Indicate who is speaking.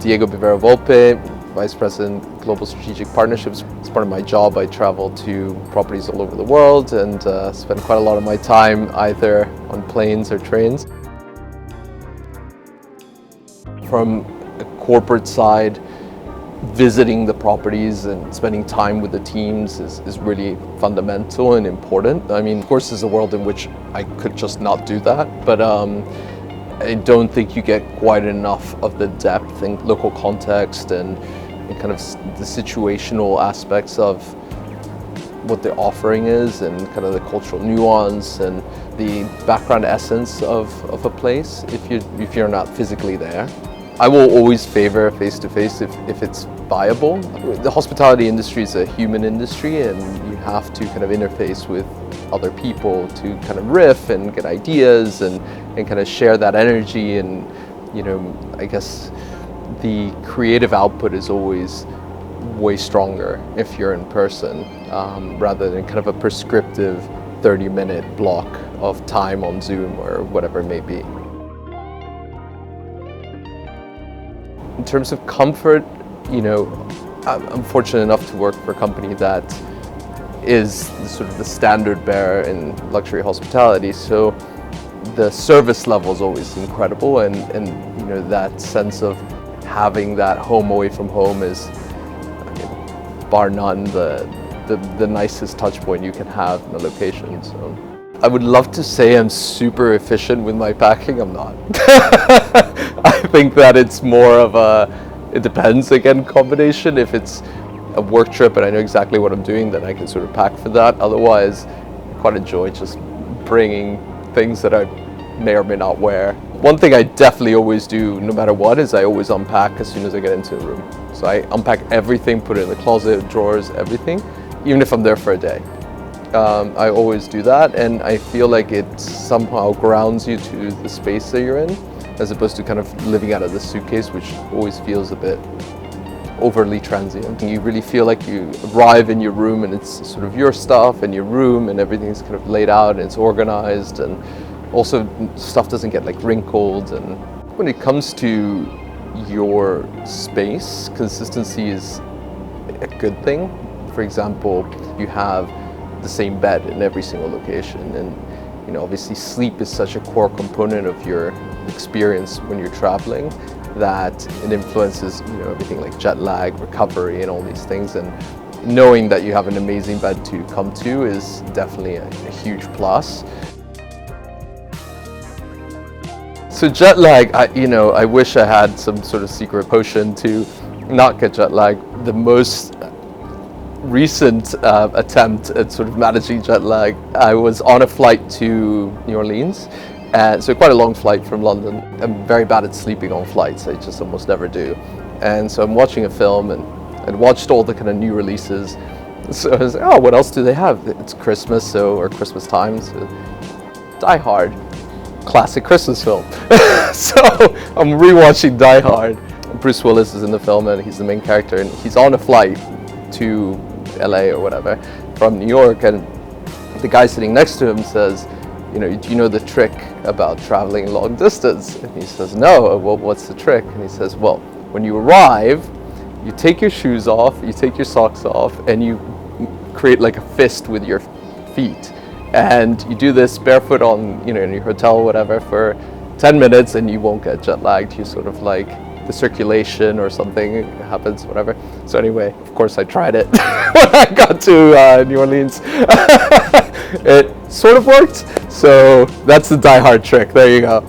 Speaker 1: Diego Bivero-Volpe, Vice President, Global Strategic Partnerships. As part of my job, I travel to properties all over the world and spend quite a lot of my time either on planes or trains. From a corporate side, visiting the properties and spending time with the teams is really fundamental and important. I mean, of course, there's a world in which I could just not do that, but I don't think you get quite enough of the depth and local context and kind of the situational aspects of what the offering is and kind of the cultural nuance and the background essence of a place if you're not physically there. I will always favor face-to-face if it's viable. The hospitality industry is a human industry and you have to kind of interface with other people to kind of riff and get ideas and kind of share that energy, and I guess the creative output is always way stronger if you're in person rather than kind of a prescriptive 30-minute block of time on Zoom or whatever it may be. In terms of comfort, I'm fortunate enough to work for a company that is sort of the standard bearer in luxury hospitality. So the service level is always incredible, and that sense of having that home away from home is, bar none, the nicest touch point you can have in a location. So I would love to say I'm super efficient with my packing. I'm not. I think that it's more of it depends again combination. If it's a work trip and I know exactly what I'm doing, then I can sort of pack for that. Otherwise, I quite enjoy just bringing things that I may or may not wear. One thing I definitely always do, no matter what, is I always unpack as soon as I get into a room. So I unpack everything, put it in the closet, drawers, everything, even if I'm there for a day. I always do that, and I feel like it somehow grounds you to the space that you're in, as opposed to kind of living out of the suitcase, which always feels a bit overly transient. You really feel like you arrive in your room and it's sort of your stuff and your room and everything's kind of laid out and it's organized, and also stuff doesn't get like wrinkled. And when it comes to your space, consistency is a good thing. For example, you have the same bed in every single location, and obviously sleep is such a core component of your experience when you're traveling that it influences everything like jet lag, recovery, and all these things. And knowing that you have an amazing bed to come to is definitely a huge plus. So jet lag, I wish I had some sort of secret potion to not get jet lag. The most recent attempt at sort of managing jet lag, I was on a flight to New Orleans, and so quite a long flight from London. I'm very bad at sleeping on flights, I just almost never do. And so I'm watching a film and I'd watched all the kind of new releases. So I was like, oh, what else do they have? It's Christmas, or Christmas time, so Die Hard, classic Christmas film. So I'm rewatching Die Hard. Bruce Willis is in the film and he's the main character, and he's on a flight to LA or whatever from New York, and the guy sitting next to him says, do you know the trick about traveling long distance? And he says, no. Well, what's the trick? And he says, well, when you arrive, you take your shoes off, you take your socks off, and you create like a fist with your feet, and you do this barefoot on in your hotel or whatever for 10 minutes, and you won't get jet lagged. You sort of like the circulation or something happens, whatever. So anyway, of course I tried it when I got to New Orleans. It sort of worked. So that's the Die Hard trick. There you go.